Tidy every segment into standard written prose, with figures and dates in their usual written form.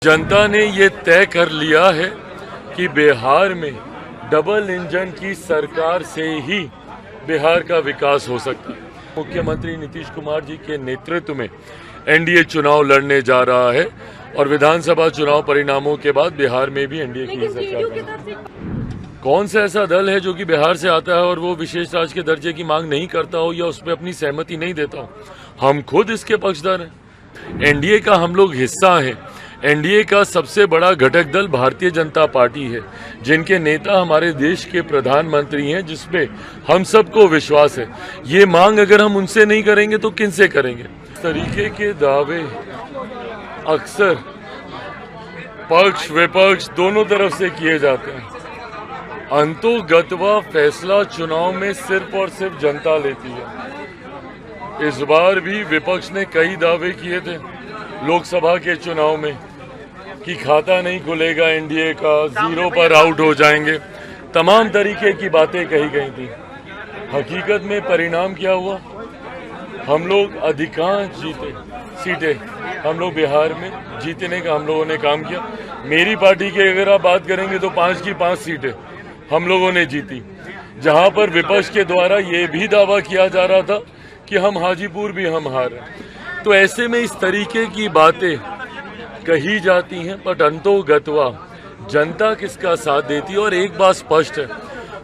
जनता ने ये तय कर लिया है कि बिहार में डबल इंजन की सरकार से ही बिहार का विकास हो सकता है। मुख्यमंत्री नीतीश कुमार जी के नेतृत्व में एनडीए चुनाव लड़ने जा रहा है और विधानसभा चुनाव परिणामों के बाद बिहार में भी एनडीए की सरकार। कौन सा ऐसा दल है जो कि बिहार से आता है और वो विशेष राज्य के दर्जे की मांग नहीं करता हो या उस पर अपनी सहमति नहीं देता हो? हम खुद इसके पक्षधर हैं। एनडीए का हम लोग हिस्सा हैं। एनडीए का सबसे बड़ा घटक दल भारतीय जनता पार्टी है, जिनके नेता हमारे देश के प्रधानमंत्री हैं, जिसपे हम सबको विश्वास है। ये मांग अगर हम उनसे नहीं करेंगे तो किनसे करेंगे? इस तरीके के दावे अक्सर पक्ष विपक्ष दोनों तरफ से किए जाते हैं। अंतोगत्वा फैसला चुनाव में सिर्फ और सिर्फ जनता लेती है। इस बार भी विपक्ष ने कई दावे किए थे लोकसभा के चुनाव में कि खाता नहीं खुलेगा एनडीए का, जीरो पर आउट हो जाएंगे, तमाम तरीके की बातें कही गई थी। हकीकत में परिणाम क्या हुआ? हम लोग अधिकांश जीते सीटें हम लोग बिहार में जीतने का हम लोगों ने काम किया। मेरी पार्टी की अगर आप बात करेंगे तो 5 की 5 सीटें हम लोगों ने जीती, जहां पर विपक्ष के द्वारा ये भी दावा किया जा रहा था कि हम हाजीपुर भी हम हारे। तो ऐसे में इस तरीके की बातें कही जाती हैं, पर अंतोगत्वा जनता किसका साथ देती है। और एक बात स्पष्ट है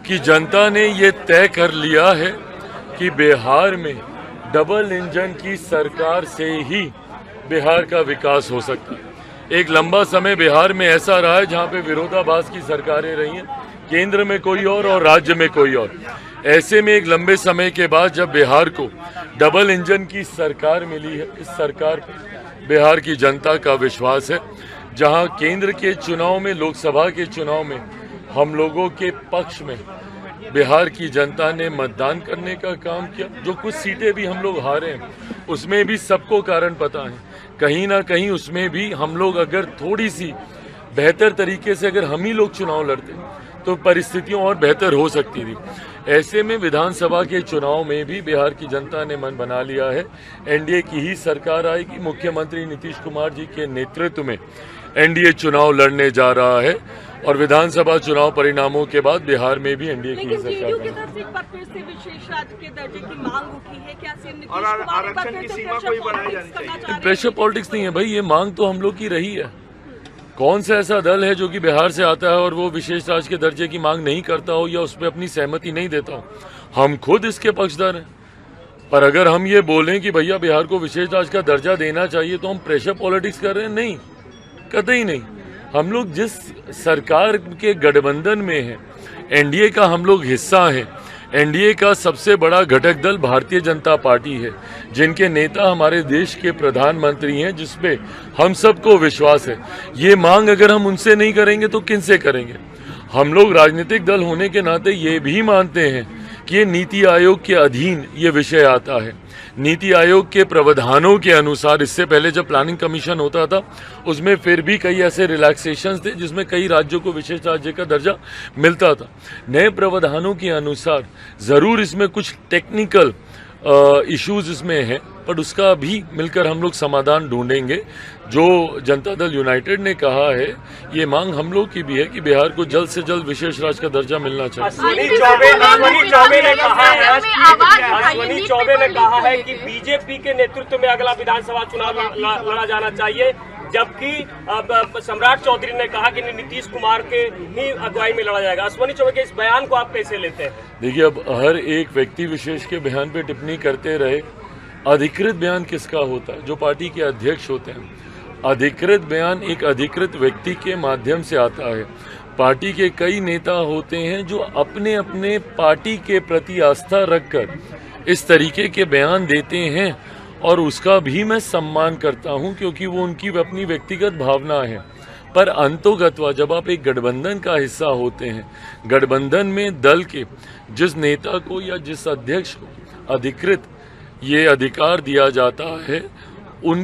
कि जनता ने ये तय कर लिया है कि बिहार में डबल इंजन की सरकार से ही बिहार का विकास हो सकता है। एक लंबा समय बिहार में ऐसा रहा है जहां पे विरोधाभास की सरकारें रही हैं, केंद्र में कोई और राज्य में कोई और। ऐसे में एक लंबे समय के बाद जब बिहार को डबल इंजन की सरकार मिली है, इस सरकार पर बिहार की जनता का विश्वास है। जहां केंद्र के चुनाव में, लोकसभा के चुनाव में हम लोगों के पक्ष में बिहार की जनता ने मतदान करने का काम किया। जो कुछ सीटें भी हम लोग हारे हैं उसमें भी सबको कारण पता है, कहीं ना कहीं उसमें भी हम लोग अगर थोड़ी सी बेहतर तरीके से अगर हम ही लोग चुनाव लड़ते तो परिस्थितियां और बेहतर हो सकती थी। ऐसे में विधानसभा के चुनाव में भी बिहार की जनता ने मन बना लिया है, एनडीए की ही सरकार आएगी। मुख्यमंत्री नीतीश कुमार जी के नेतृत्व में एनडीए चुनाव लड़ने जा रहा है और विधानसभा चुनाव परिणामों के बाद बिहार में भी एनडीए की सरकार की तरफ से एक बार फिर से विशेष राज्य के दर्जे की मांग उठी है। क्या सीएम नीतीश कुमार आरक्षण की सीमा कोई बढ़ाई जानी चाहिए? प्रेशर पॉलिटिक्स नहीं है भाई, ये मांग तो हम लोग की रही है। कौन सा ऐसा दल है जो कि बिहार से आता है और वो विशेष राज्य के दर्जे की मांग नहीं करता हो या उस पर अपनी सहमति नहीं देता हो? हम खुद इसके पक्षधर हैं। पर अगर हम ये बोलें कि भैया बिहार को विशेष राज्य का दर्जा देना चाहिए तो हम प्रेशर पॉलिटिक्स कर रहे हैं? नहीं, कतई नहीं। हम लोग जिस सरकार के गठबंधन में हैं, एनडीए का हम लोग हिस्सा हैं। एनडीए का सबसे बड़ा घटक दल भारतीय जनता पार्टी है, जिनके नेता हमारे देश के प्रधानमंत्री हैं, जिसपे हम सबको विश्वास है। ये मांग अगर हम उनसे नहीं करेंगे तो किनसे करेंगे? हम लोग राजनीतिक दल होने के नाते ये भी मानते हैं कि ये नीति आयोग के अधीन ये विषय आता है। नीति आयोग के प्रावधानों के अनुसार इससे पहले जब प्लानिंग कमीशन होता था उसमें फिर भी कई ऐसे रिलैक्सेशंस थे जिसमें कई राज्यों को विशेष राज्य का दर्जा मिलता था। नए प्रावधानों के अनुसार जरूर इसमें कुछ टेक्निकल इश्यूज इसमें हैं, पर उसका भी मिलकर हम लोग समाधान ढूंढेंगे। जो जनता दल यूनाइटेड ने कहा है, ये मांग हम लोग की भी है कि बिहार को जल्द से जल्द विशेष राज्य का दर्जा मिलना चाहिए। अश्विनी चौबे ने कहा है कि बीजेपी के नेतृत्व में अगला विधानसभा चुनाव लड़ा जाना चाहिए, जबकि सम्राट चौधरी ने कहा कि नीतीश कुमार के ही अगुवाई में लड़ा जाएगा। अश्विनी चौबे के इस बयान को आप कैसे लेते हैं? देखिए, अब हर एक व्यक्ति विशेष के बयान पे टिप्पणी करते रहे। अधिकृत बयान किसका होता है? जो पार्टी के अध्यक्ष होते हैं। अधिकृत बयान एक अधिकृत व्यक्ति के माध्यम से आता है। पार्टी के कई नेता होते हैं जो अपने अपने पार्टी के प्रति आस्था रखकर इस तरीके के बयान देते हैं और उसका भी मैं सम्मान करता हूं, क्योंकि वो उनकी अपनी व्यक्तिगत भावना है। पर अंतोगत्वा जब आप एक गठबंधन का हिस्सा होते हैं, गठबंधन में दल के जिस नेता को या जिस अध्यक्ष को अधिकृत ये अधिकार दिया जाता है, उन